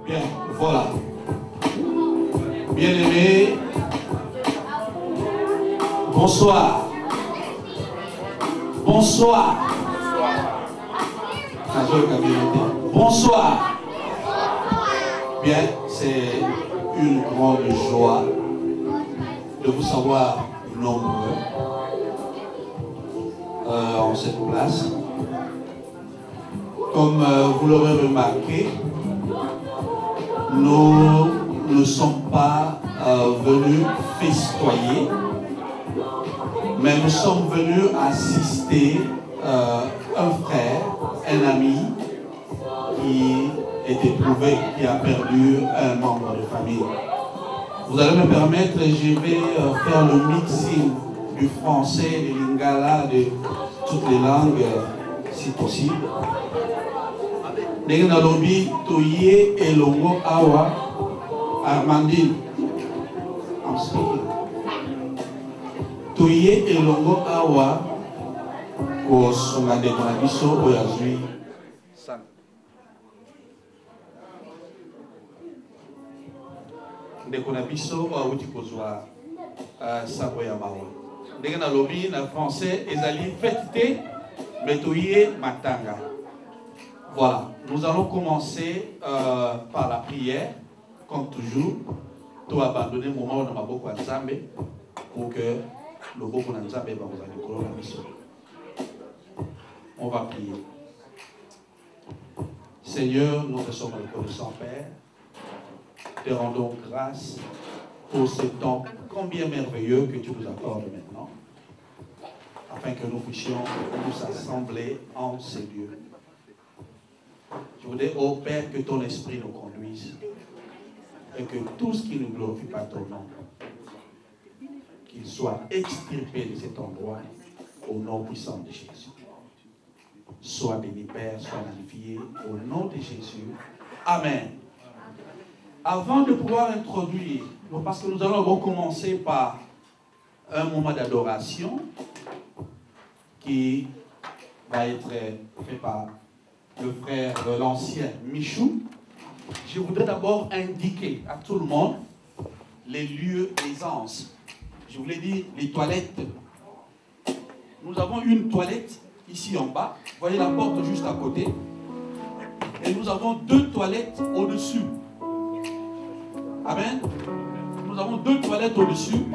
Bien, voilà. Bien-aimés, bonsoir. Bonsoir. Bonsoir. Bien, c'est une grande joie de vous savoir nombreux en cette place. Comme vous l'aurez remarqué, nous ne sommes pas venus festoyer, mais nous sommes venus assister un frère, un ami qui est éprouvé, qui a perdu un membre de famille. Vous allez me permettre, je vais faire le mixing du français, du lingala, de toutes les langues, si possible. Ndenge nalobi toye elongo awa Armandine. I'm speaking. Toye elongo awa ko sunga ndeko na biso oyo azwi sang. Ndeko na biso oyo awuti kozwa sango ya mawa. Ndenge nalobi na français ezali fête te mais toye matanga. Voilà, nous allons commencer par la prière, comme toujours. Tout abandonner le moment où on a beaucoup de Nzambe pour que le beaucoup de Nzambe va vous aller la mission. On va prier. Seigneur, nous te sommes reconnaissants, Père. Te rendons grâce pour ce temps combien merveilleux que tu nous accordes maintenant, afin que nous puissions nous assembler en ces lieux. Je voudrais, ô Père, que ton esprit nous conduise et que tout ce qui ne glorifie pas ton nom, qu'il soit extirpé de cet endroit au nom puissant de Jésus. Sois béni, Père, sois magnifié au nom de Jésus. Amen. Avant de pouvoir introduire, parce que nous allons commencer par un moment d'adoration qui va être fait par le frère de l'ancien Michou. Je voudrais d'abord indiquer à tout le monde les lieux d'aisance. Je voulais dire les toilettes. Nous avons une toilette ici en bas. Vous voyez la porte juste à côté. Et nous avons deux toilettes au-dessus. Amen. Nous avons deux toilettes au-dessus.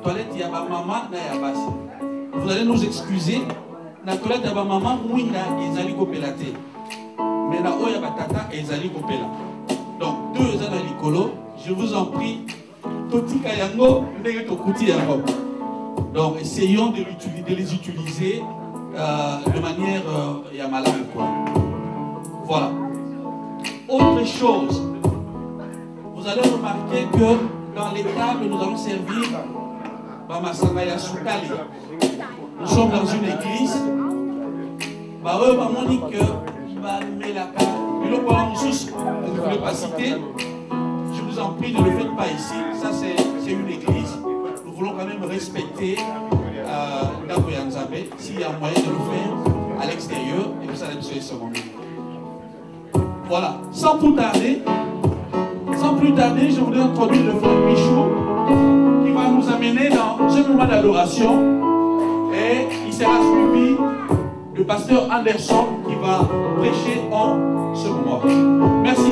Toilette Yaba Maman na Yabasi. Vous allez nous excuser. La toilette Yaba Maman, oui, ezali kopelate. Mais la oya batata ezali kopela. Donc deux ans à l'icolo, je vous en prie, toti kayango ndenge tokuti yango. Donc essayons de les utiliser de manière yamalame quoi. Voilà. Autre chose, vous allez remarquer que dans les tables nous allons servir Bamasangaya Soukali. Nous sommes dans une église. Monique vous ne voulez pas citer, je vous en prie, ne le faites pas ici. Ça, c'est une église. Nous voulons quand même respecter Ndako Nzambe. S'il y a moyen de le faire à l'extérieur, et vous allez me suivre ce moment. Voilà. Sans plus tarder, je voudrais introduire le frère Michou qui va nous amener dans ce moment d'adoration. Et il sera suivi du pasteur Anderson qui va prêcher en ce moment. Merci.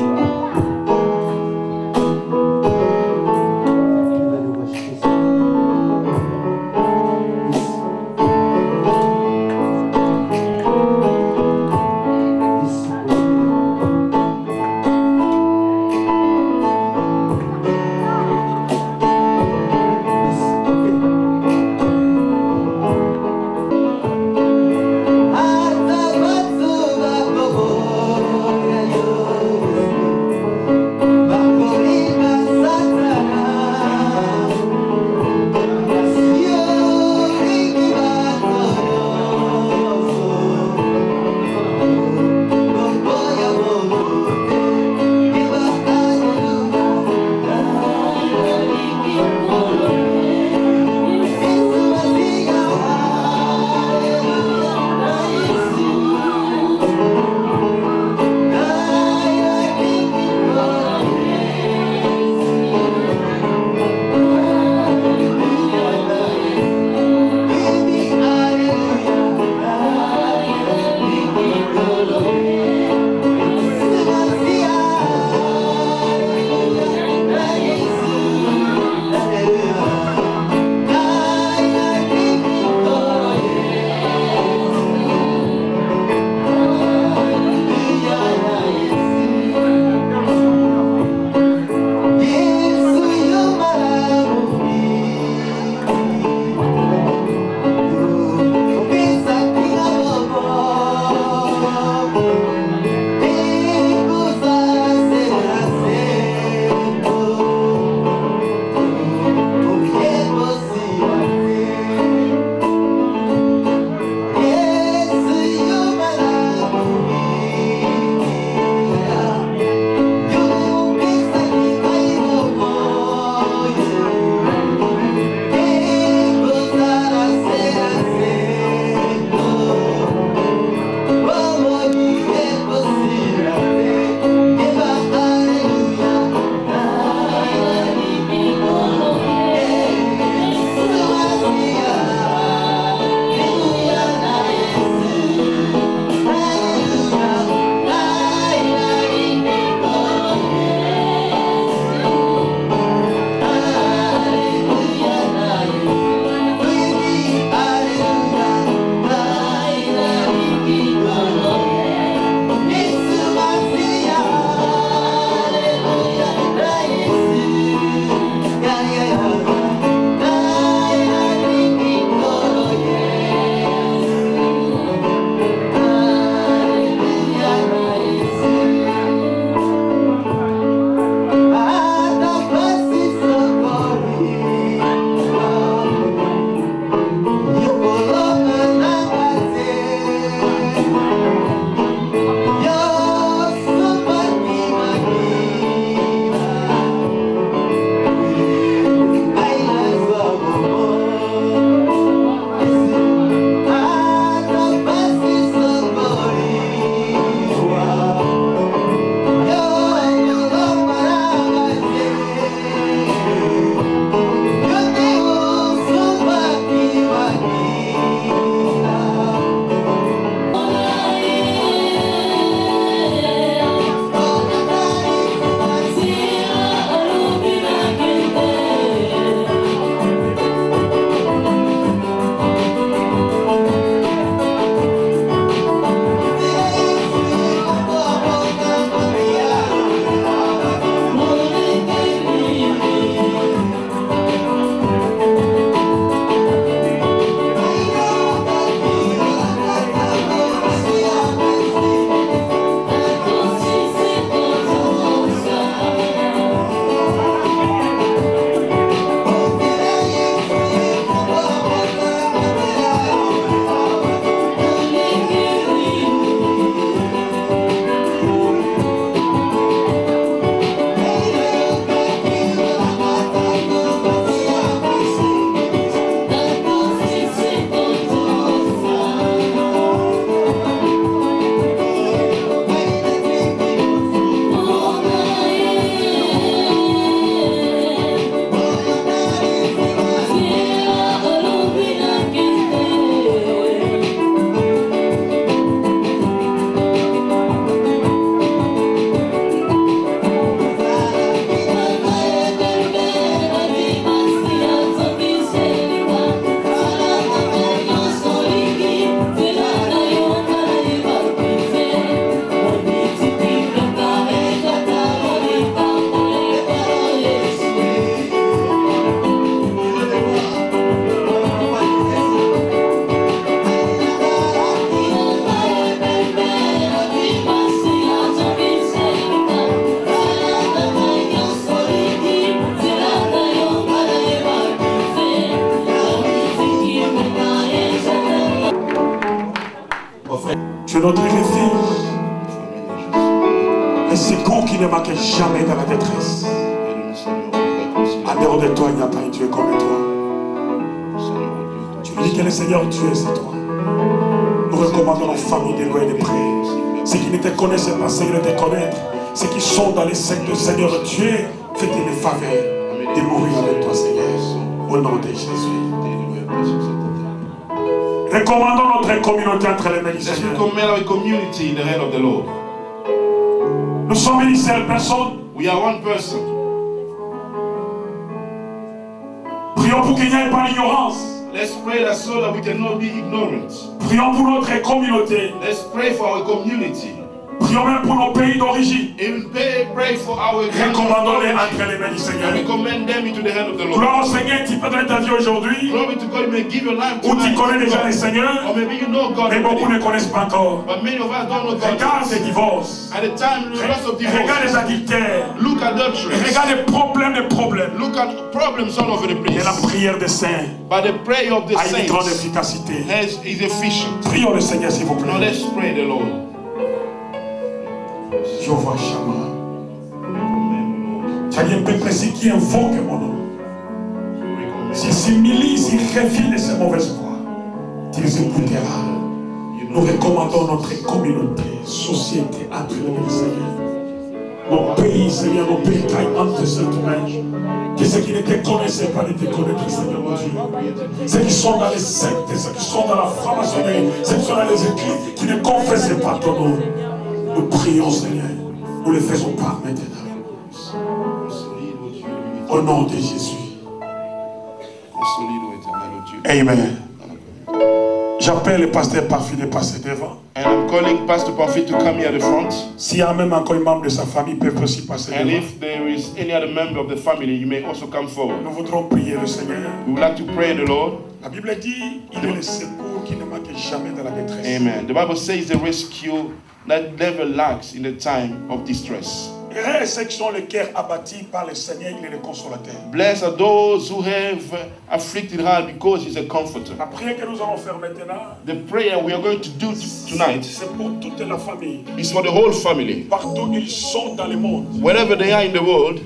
Yo es notre refuge. Le secours qui ne manque jamais dans la détresse. En dehors de toi, il n'y a pas un Dieu comme toi. Tu dis que le Seigneur Dieu, c'est toi. Nous recommandons nos familles de loin et de près. Ceux qui ne te connaissent pas, Seigneur, de te connaître. Ceux qui sont dans les sectes de Seigneur Dieu, fais-toi une faveur de mourir avec toi, Seigneur. Au nom de Jésus. Recommandons notre communauté entre les mains du Seigneur. Nous sommes une seule personne. We are one person. Prions pour qu'il n'y ait pas d'ignorance. Let's pray that so that we cannot be ignorant. Prions pour notre communauté. Let's pray for our community. Prions même pour nos pays d'origine. Even pray for our recommandons-les entre les mains du Seigneur. and recommend them into the hand of the Lord. Gloire au Seigneur, tu peux donner ta vie aujourd'hui. Glory to God, you may give your life Ou tu tonight. connais déjà le Seigneur. Or maybe you know God Mais beaucoup already. ne connaissent pas encore. But many of us don't know God. Regarde les divorces. At the time, lots of Regarde les divorce. adultères. Look at adultery. Regarde les problèmes. Look at problems all over the Et la place. prière des saints But the prayer of the a une grande saints efficacité. is efficient. Prions le Seigneur, s'il vous Now plaît. let's pray the Lord. Jéhovah Shammah. Tu as dit un peuple ici qui invoque mon nom. S'il s'humilie, s'il revient de ses mauvaises voies, tu les écouteras. Nous recommandons notre communauté, société, entre les mains du Seigneur. Nos pays, Seigneur, nos pays caillent entre cette main. Que ceux qui ne te connaissaient pas de te connaître, Seigneur mon Dieu. Ceux qui sont dans les sectes, ceux qui sont dans la franc-maçonnerie, ceux qui sont dans les églises, qui ne confessent pas ton nom. Nous prions, Seigneur. Nous le faisons pas maintenant. Au nom de Jésus. Amen. J'appelle le pasteur Parfait de passer devant. And I'm calling Pastor Parfait to come here at the front. S'il y a même encore un membre de sa famille, il peut aussi passer And devant. if there is any other member of the family, you may also come forward. Nous voudrons prier le Seigneur. We would like to pray the Lord. La Bible dit, il est le secours qui ne manque jamais dans la détresse. Amen. The Bible says the rescue that never lacks in the time of distress. Heureux ceux qui sont le cœur abattu par le Seigneur, il est le consolateur. Blessed are those who have afflicted heart because He's a comforter. La prière que nous allons faire maintenant, The prayer we are going to do tonight c'est pour toute la famille. is for the whole family. Partout où ils sont dans le monde. Wherever they are in the world,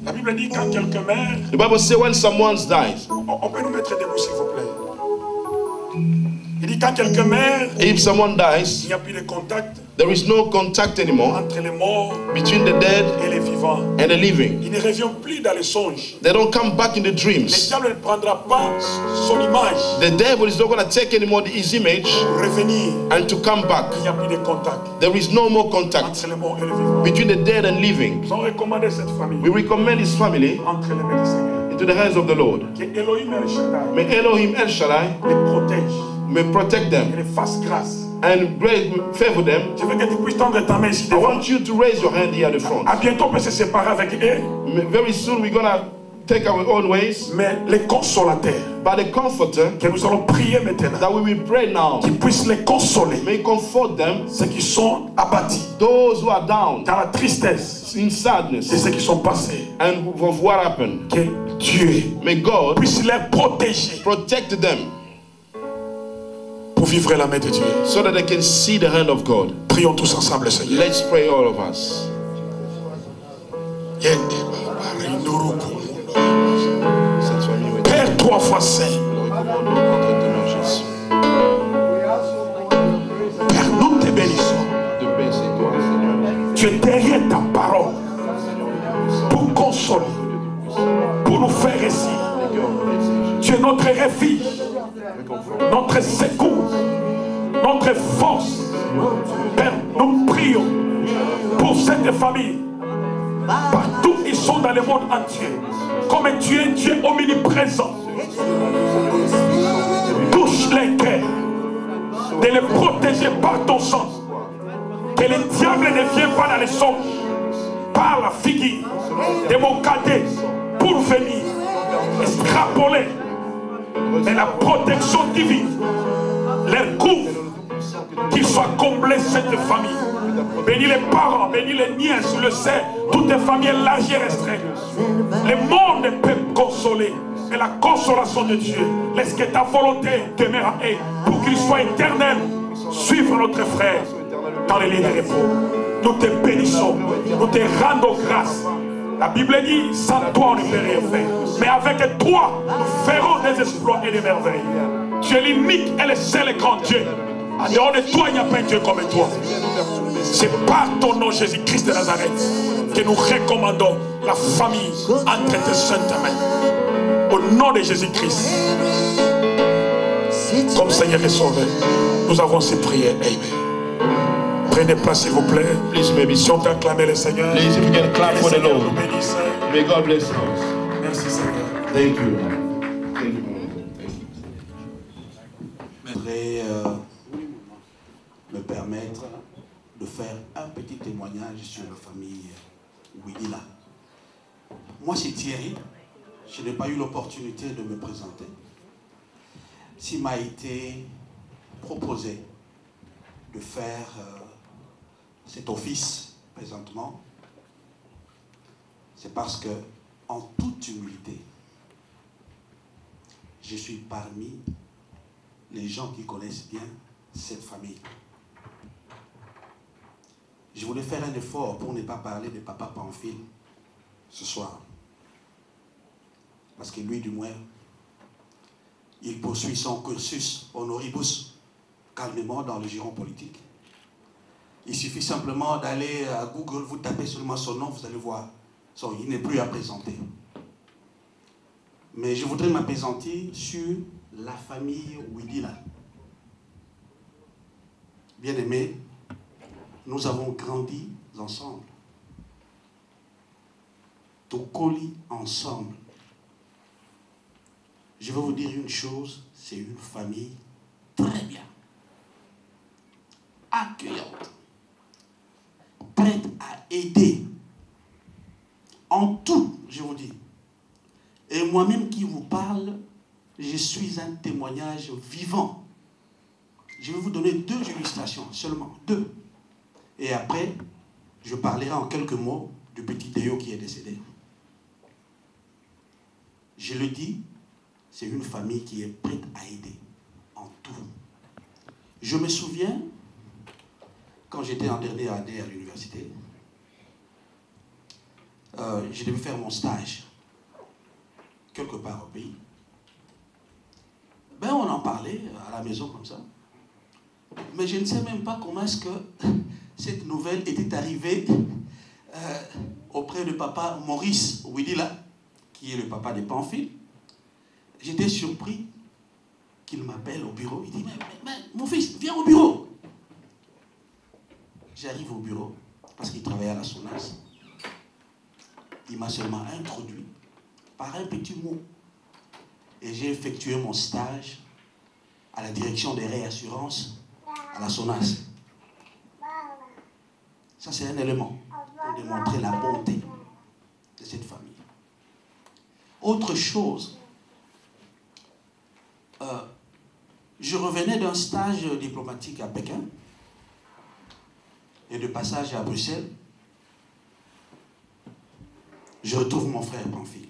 La Bible dit quand quelqu'un meurt, the Bible says when someone dies, on peut nous mettre debout s'il vous plaît. Il dit quand quelqu'un meurt, if someone il dies, n'y a plus de contact there is no contact anymore entre les morts between the dead et les vivants. and the living. Il ne revient plus dans les songes. They don't come back in the Le dreams. diable ne prendra pas son image The devil is not going to take anymore his image pour revenir. and to come back. Il n'y a plus de contact There is no more contact entre les morts et les vivants. between the dead and living. Nous avons recommandé cette famille We recommend his family entre les mains du Seigneur. into the hands of the Lord. Que Elohim El Shaddai May Elohim El Shaddai les protège may protect et them les fasse grâce. and favor them. Je veux que tu puisses tendre ta main ici I devant. want you to raise your hand here at the front. À bientôt, on peut se séparer avec eux. Very soon we're going to take our own ways. Mais les consolateurs But the comforter que nous allons prier maintenant, that we will pray now qui puissent les consoler, may comfort them, ceux qui sont abattus those who are down dans la tristesse in et sadness ceux qui sont passés. and of what happened. Que Dieu May God puisse les protéger protect them pour vivre la main de Dieu. so that they can see the hand of God. Prions tous ensemble, Seigneur. Let's pray, all of us. Cette famille va être Père 3 fois saint, Père, nous te bénissons. de paix, c'est toi, Seigneur. Tu es derrière ta parole pour consoler, pour nous faire récit. Tu es notre refuge, notre secours, notre force. Père, nous prions pour cette famille. Partout ils sont dans le monde entier. Comme tu es Dieu omniprésent. Touche les cœurs. De les protéger par ton sang. Que le diable ne vienne pas dans les songes. Par la figure de mon cadet. Pour venir extrapoler. Mais la protection divine leur couvre. Qu'il soit comblé cette famille. Bénis les parents, bénis les nièces, le sait, toutes les familles élargies et restreintes. Le monde ne peut consoler, mais la consolation de Dieu, laisse que ta volonté demeure à eux, pour qu'il soit éternel suivre notre frère dans les lits de repos. Nous te bénissons, nous te rendons grâce. La Bible dit, sans toi on ne peut rien faire. Mais avec toi, nous ferons des exploits et des merveilles. Tu es l'unique et le seul et grand Dieu. En dehors de toi, il n'y a pas un Dieu comme toi. C'est par ton nom, Jésus-Christ de Nazareth, que nous recommandons la famille entre tes saintes mains. Au nom de Jésus-Christ, comme Seigneur et Sauveur, nous avons ces prières. Amen. Prenez place, s'il vous plaît. Please, maybe. Si on peut acclamer le Seigneur. Please, if you can clap for the Lord. May God bless you. Merci, Seigneur. Thank you. Thank you. Je voudrais me permettre de faire un petit témoignage sur la famille Ouidila. Moi, c'est Thierry. Je n'ai pas eu l'opportunité de me présenter. S'il m'a été proposé de faire cet office présentement, c'est parce que, en toute humilité, je suis parmi les gens qui connaissent bien cette famille. Je voulais faire un effort pour ne pas parler de Papa Pamphile ce soir. Parce que lui, du moins, il poursuit son cursus honoribus calmement dans le giron politique. Il suffit simplement d'aller à Google, vous tapez seulement son nom, vous allez voir. Il n'est plus à présenter. Mais je voudrais m'appesantir sur la famille Ouidila. Bien-aimés, nous avons grandi ensemble. Tokoli ensemble. Je vais vous dire une chose, c'est une famille très bien, accueillante, prête à aider en tout, je vous dis. Et moi-même qui vous parle, je suis un témoignage vivant. Je vais vous donner 2 illustrations, seulement 2. Et après, je parlerai en quelques mots du petit Théo qui est décédé. Je le dis, c'est une famille qui est prête à aider en tout. Je me souviens, quand j'étais en dernière année à l'université, je devais faire mon stage quelque part au pays. Ben, on en parlait à la maison comme ça. Mais je ne sais même pas comment est-ce que cette nouvelle était arrivée auprès de papa Maurice Ouidila, qui est le papa de Pamphile. J'étais surpris qu'il m'appelle au bureau. Il dit, mais mon fils, viens au bureau. J'arrive au bureau parce qu'il travaillait à la SONAS. Il m'a seulement introduit par un petit mot. Et j'ai effectué mon stage à la direction des réassurances à la SONAS. Ça, c'est un élément pour démontrer la bonté de cette famille. Autre chose, je revenais d'un stage diplomatique à Pékin et de passage à Bruxelles. Je retrouve mon frère Pamphile.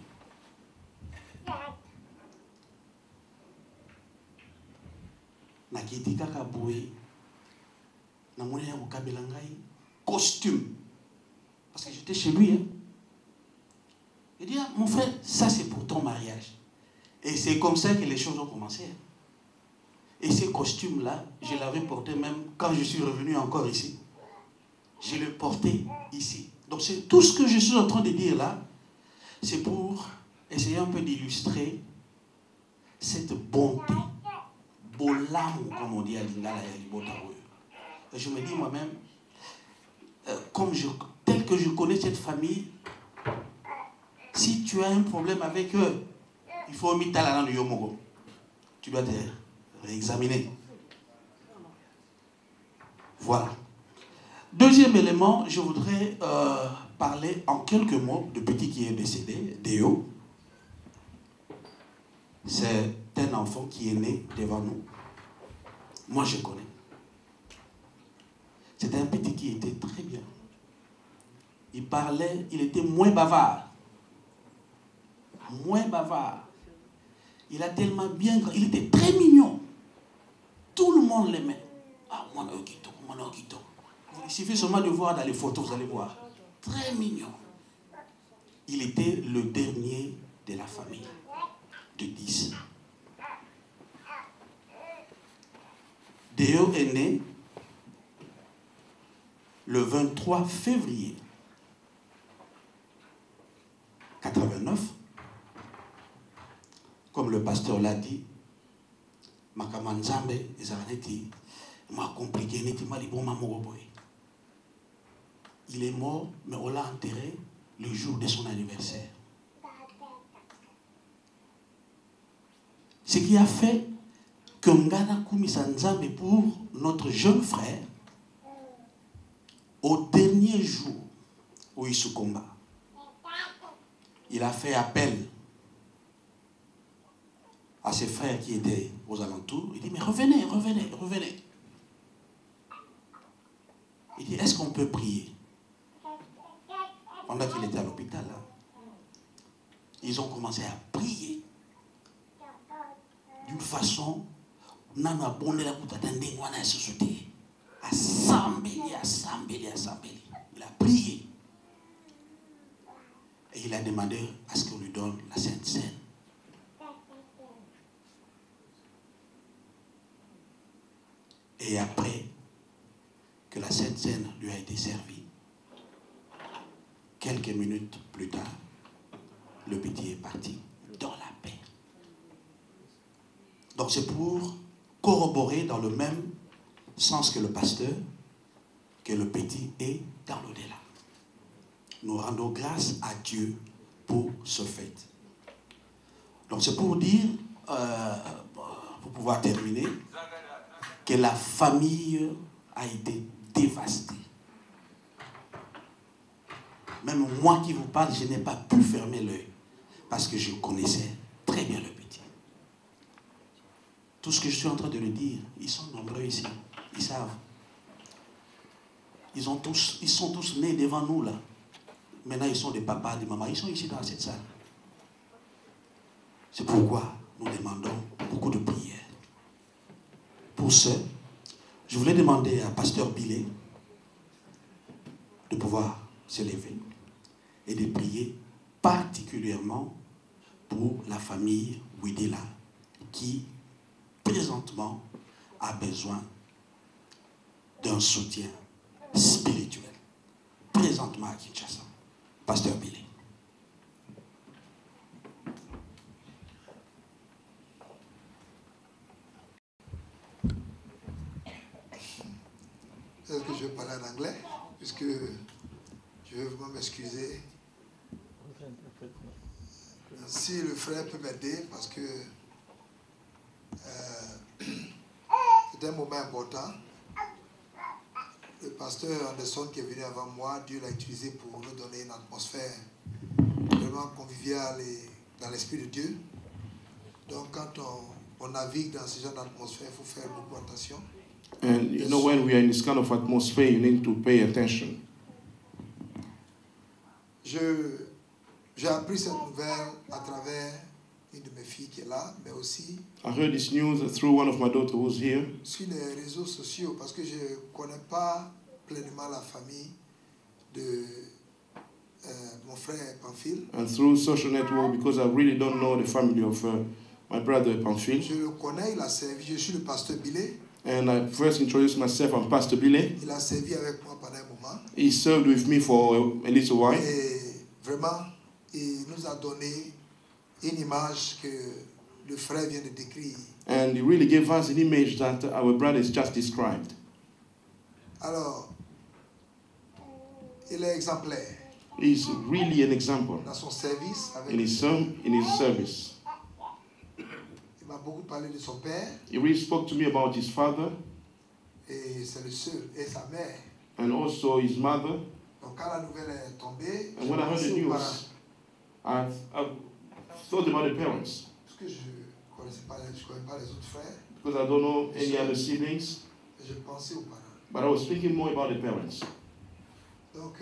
Nakiti kakaboué, namouné au kabelangai, costume. Parce que j'étais chez lui. Hein. Il dit, ah, mon frère, ça c'est pour ton mariage. Et c'est comme ça que les choses ont commencé. Et ces costumes-là, je l'avais porté même quand je suis revenu encore ici. Je le portais ici. Donc c'est tout ce que je suis en train de dire là, c'est pour essayer un peu d'illustrer cette bonté. Bolamu, comme on dit à Lingala et à Libotawe. Et je me dis moi-même, tel que je connais cette famille, si tu as un problème avec eux, il faut mettre la langue de Yomogo. Tu dois te réexaminer. Voilà. Deuxième élément, je voudrais parler en quelques mots de petit qui est décédé, Déo. C'est un enfant qui est né devant nous. Moi, je connais. C'était un petit qui était très bien. Il parlait, il était moins bavard. Moins bavard. Il a tellement bien... Il était très mignon. Tout le monde l'aimait. Ah, il suffit seulement de voir dans les photos, vous allez voir. Très mignon. Il était le dernier de la famille de 10. Déo est né le 23 février 89. Comme le pasteur l'a dit, Makamanzambe, m'a compliqué, il est mort, mais on l'a enterré le jour de son anniversaire. Ce qui a fait que Ngana Kumisanzambe pour notre jeune frère, au dernier jour où il se combat, il a fait appel à ses frères qui étaient aux alentours. Il dit, mais revenez, revenez, revenez. Il dit, est-ce qu'on peut prier? Pendant qu'il était à l'hôpital, ils ont commencé à prier d'une façon, nana bonne la koutatande wana sosouté, assembler. Il a prié et il a demandé à ce qu'on lui donne la Sainte Seine. Et après que la Sainte Seine lui a été servie, quelques minutes plus tard, le petit est parti dans la paix. Donc c'est pour corroborer dans le même sens que le pasteur, que le petit est dans l'au-delà. Nous rendons grâce à Dieu pour ce fait. Donc c'est pour dire, pour pouvoir terminer, que la famille a été dévastée. Même moi qui vous parle, je n'ai pas pu fermer l'œil parce que je connaissais très bien le petit. Tout ce que je suis en train de le dire, ils sont nombreux ici, ils savent. Ils sont tous nés devant nous là. Maintenant, ils sont des papas, des mamans, ils sont ici dans cette salle. C'est pourquoi nous demandons beaucoup de prières. Pour ce, je voulais demander à Pasteur Billet de pouvoir se lever et de prier particulièrement pour la famille Widila qui, présentement, a besoin d'un soutien spirituel. Présentement à Kinshasa. Pasteur Billet. Est-ce que je vais parler en anglais? Puisque je vais vraiment m'excuser. Si le frère peut m'aider, parce que c'est un moment important. Le pasteur Anderson qui est venu avant moi, Dieu l'a utilisé pour nous donner une atmosphère vraiment conviviale et dans l'esprit de Dieu. Donc quand on navigue dans ce genre d'atmosphère, il faut faire beaucoup attention. And you know, when we are in this kind of atmosphere, you need to pay attention. J'ai appris cette nouvelle à travers une de mes filles qui est là, mais aussi I heard this news through one of my daughters who's here. sur les réseaux sociaux, parce que je ne connais pas pleinement la famille de mon frère Pamphile. And through social network, because I really don't know the family of my brother Pamphile. Je le connais, il a servi, je suis le pasteur Billet. And I first introduced myself, I'm Pastor Billet. Il a servi avec moi pendant un moment. He served with me for a little while. Et vraiment, il nous a donné une image que le frère vient de décrire. And he really gave us an image that our brother has just described. Alors, il est exemplaire He's really an example dans son service. Avec in his service. il m'a beaucoup parlé de son père. He really spoke to me about his father Et c'est le seul, et sa mère. and also his mother. Donc quand la nouvelle est tombée, And when I heard the news, I thought about the parents. parce que je ne connais pas les autres frères, Because I don't know any other siblings, je pensais aux parents. but I was thinking more about the parents. Donc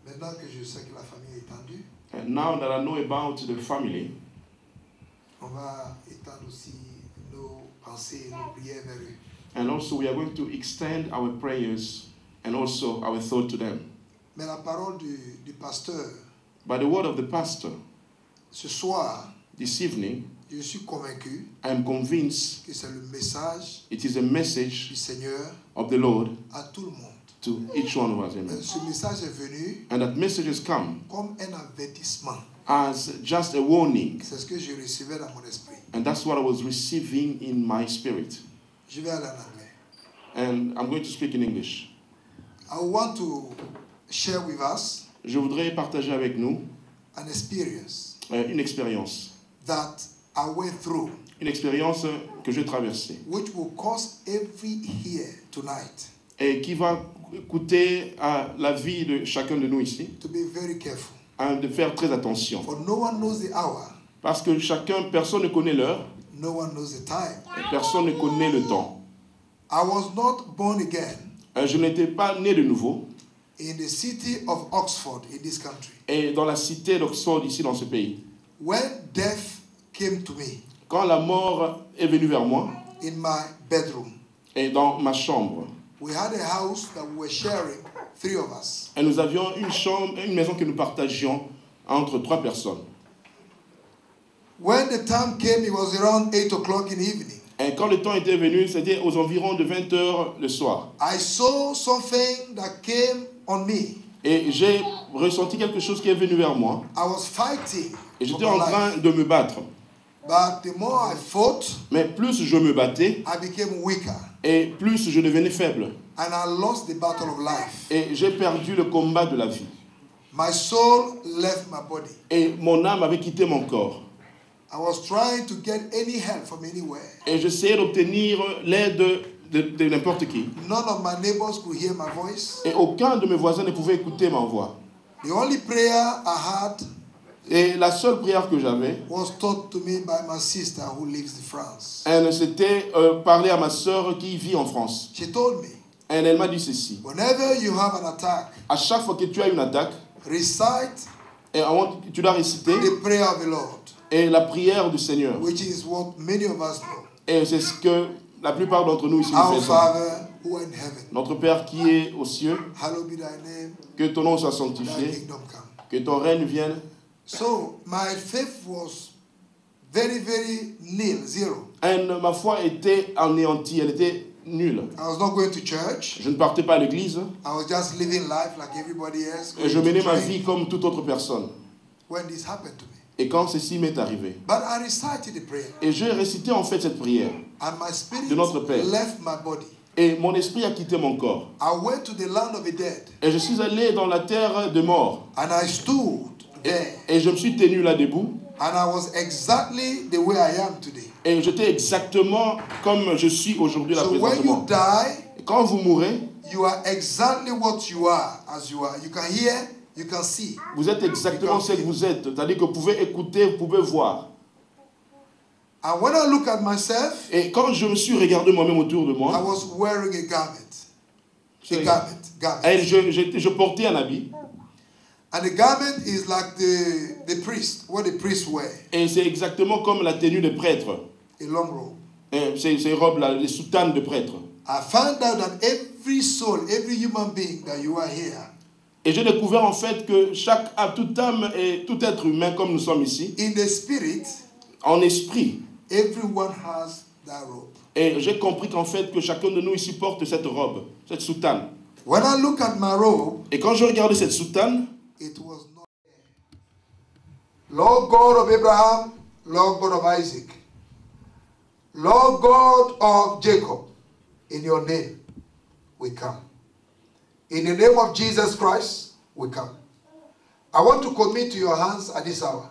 maintenant que je sais que la famille est étendue, And now that I know about the family, on va étendre aussi nos pensées et nos prières vers eux. And also we are going to extend our prayers and also our thought to them. Mais la parole du pasteur, By the word of the pastor, ce soir, this evening, je suis convaincu I am convinced que c'est le message it is a message du Seigneur of the Lord à tout le monde. to each one of us. Amen. Ce message est venu And that message has come comme un avertissement. as just a warning. C'est ce que je recevais dans mon esprit. And that's what I was receiving in my spirit. Je vais aller en anglais. And I'm going to speak in English. I want to share with us Je voudrais partager avec nous an experience une expérience. that I went through, Une expérience que j'ai traversée. which will cause every here tonight Et qui va coûter à la vie de chacun de nous ici to be very careful. de faire très attention. For no one knows the hour, Parce que personne ne connaît l'heure, no one knows the time. et personne ne connaît le temps. I was not born again Je n'étais pas né de nouveau. in the city of Oxford in this country. Et dans la cité d'Oxford, ici dans ce pays. When death came to me Quand la mort est venue vers moi, in my bedroom, et dans ma chambre, we had a house that we were sharing, 3 of us. et nous avions une chambre, une maison que nous partagions entre 3 personnes. When the time came, it was around 8 o'clock in the evening. Et quand le temps était venu, c'était aux environs de 20 heures le soir. I saw something that came on me. Et j'ai ressenti quelque chose qui est venu vers moi. I was fighting Et for j'étais my en life. train de me battre. But the more I fought, Mais plus je me battais, I became weaker. et plus je devenais faible. And I lost the battle of life. Et j'ai perdu le combat de la vie. My soul left my body. Et mon âme avait quitté mon corps. I was trying to get any help from anywhere. Et j'essayais d'obtenir l'aide de n'importe qui. None of my neighbors could hear my voice. Et aucun de mes voisins ne pouvait écouter ma voix. The only prayer I had Et la seule prière que j'avais, was taught to me by my sister who lives in France. c'était parler à ma sœur qui vit en France. She told me, Et elle m'a dit ceci. whenever you have an attack, À chaque fois que tu as une attaque, recite et tu dois réciter the prayer of the Lord, et la prière du Seigneur. which is what many of us know. Et c'est ce que la plupart d'entre nous ici nous Our faisons. Father who art in heaven, Notre Père qui est aux cieux, hallowed be thy name, que ton nom soit thy sanctifié, kingdom come. que ton règne vienne. So my faith was very, very nil, zero. Et ma foi était anéantie, elle était nulle. I was not going to church. Je ne partais pas à l'église I was just living life like everybody else. et je going to menais ma drink vie comme toute autre personne. When this happened to me. Et quand ceci m'est arrivé, But I recited the prayer. et j'ai récité en fait cette prière, And my spirit de notre Père. left my body. et mon esprit a quitté mon corps. I went to the land of the dead. Et je suis allé dans la terre de mort. And I stood there. Et je me suis tenu là debout. And I was exactly the way I am today. Et j'étais exactement comme je suis aujourd'hui là So when you présentement. die, Et quand vous mourrez, you are exactly what you are as you are. You can hear, you can see. vous êtes exactement ce que vous êtes. C'est-à-dire que vous pouvez écouter, vous pouvez voir. And when I look at myself, Et quand je me suis regardé moi-même autour de I moi, was wearing a garment. A et garment. je portais un habit. And the garment is like the priest, what the priests wear. Et c'est exactement comme la tenue de prêtre. A long robe. Et ces robes-là, les soutanes de prêtre. I found out that every soul, every human being that you are here, Et j'ai découvert en fait que toute âme et tout être humain comme nous sommes ici, in the spirit, en esprit. everyone has that robe. Et j'ai compris qu'en fait que chacun de nous ici porte cette robe, cette soutane. When I look at my robe, Et quand je regardais cette soutane, it was not there. Lord God of Abraham, Lord God of Isaac, Lord God of Jacob, in your name we come. In the name of Jesus Christ, we come. I want to commit to your hands at this hour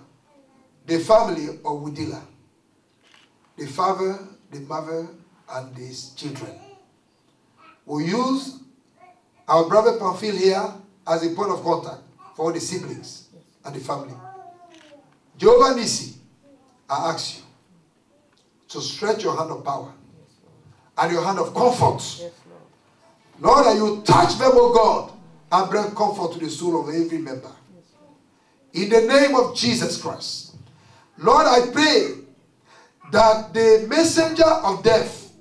the family of Wudila, the father, the mother, and his children. We use our brother Pamphile here as a point of contact for the siblings and the family. Jehovah Nissi, I ask you to stretch your hand of power and your hand of comfort. Lord, that you touch them, O God, and bring comfort to the soul of every member. In the name of Jesus Christ. Lord, I pray that the messenger of death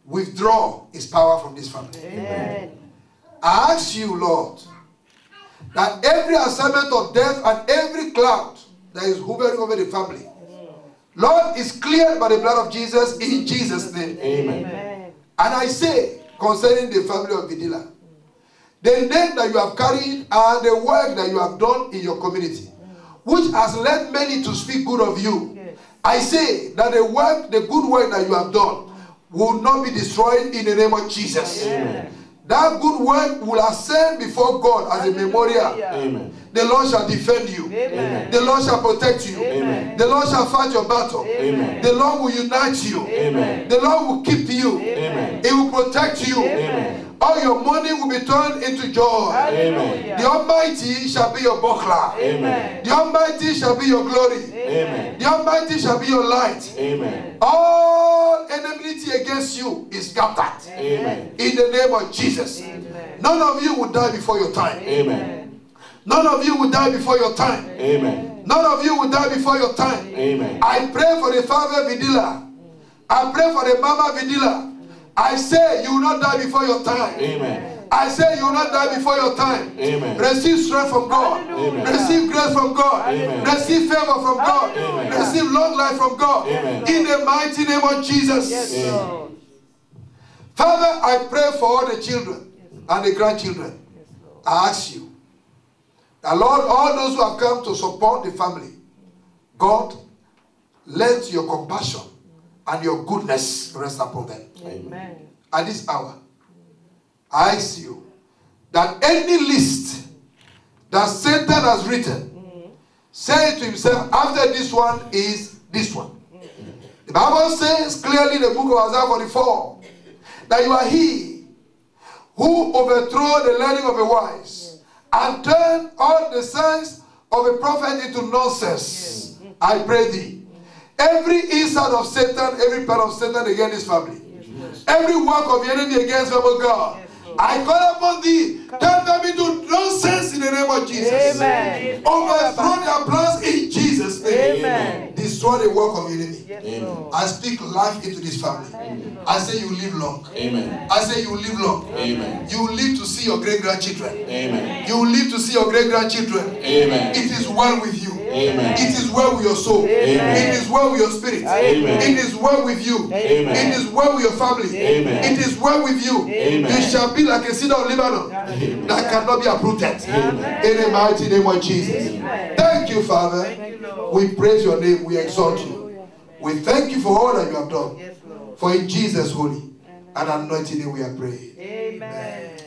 withdraw his power from this family. Amen. I ask you, Lord, that every assignment of death and every cloud that is hovering over the family, Lord, is cleared by the blood of Jesus in Jesus' name. Amen. And I say, concerning the family of Vidila, the name that you have carried and the work that you have done in your community, which has led many to speak good of you, I say that the good work that you have done will not be destroyed in the name of Jesus. Amen. That good work will ascend before God as a memorial. Amen. The Lord shall defend you. Amen. The Lord shall protect you. Amen. The Lord shall fight your battle. Amen. The Lord will unite you. Amen. The Lord will keep you. Amen. He will protect you. Amen. All your money will be turned into joy. Amen. The Almighty shall be your buckler. Amen. The Almighty shall be your glory. Amen. The Almighty shall be your light. Amen. All enmity against you is scattered. Amen. In the name of Jesus. Amen. None of you will die before your time. Amen. None of you will die before your time. Amen. None of you will die before your time. Amen. I pray for the father Vidila. I pray for the mama Vidila. I say you will not die before your time. Amen. I say you will not die before your time. Amen. Receive strength from God. Amen. Receive grace from God. Amen. Receive favor from God. Amen. Receive long life from God. Amen. In the mighty name of Jesus. Yes, Lord. Father, I pray for all the children and the grandchildren. Yes, Lord. I ask you, that Lord, all those who have come to support the family, God, let your compassion and your goodness rest upon them. Amen. At this hour, I ask you that any list that Satan has written, say to himself, after this one is this one. The Bible says clearly in the book of Isaiah 44 that you are he who overthrow the learning of a wise and turn all the signs of a prophet into nonsense. I pray thee, every inside of Satan, every part of Satan against his family, every work of the enemy against them, oh God, I call upon thee, turn them into nonsense in the name of Jesus. Amen. Overthrow their plans in Jesus' name. Amen. Destroy the work of the enemy. Yes, Lord. I speak life into this family. I say you live long. Amen. I say you live long. Amen. You will live to see your great-grandchildren. Amen. You will live to see your great-grandchildren. Amen. It is well with you. Amen. It is well with your soul. Amen. It is well with your spirit. Amen. It is well with you. Amen. It is well with your family. Amen. It is well with you. Amen. You shall be like a cedar of Lebanon that cannot be uprooted. Amen. In the mighty name of Jesus. Thank you, Father. Thank you, Lord. We praise your name. We exalt you. We thank you for all that you have done. Yes, Lord. For in Jesus' holy and anointing name we are praying. Amen.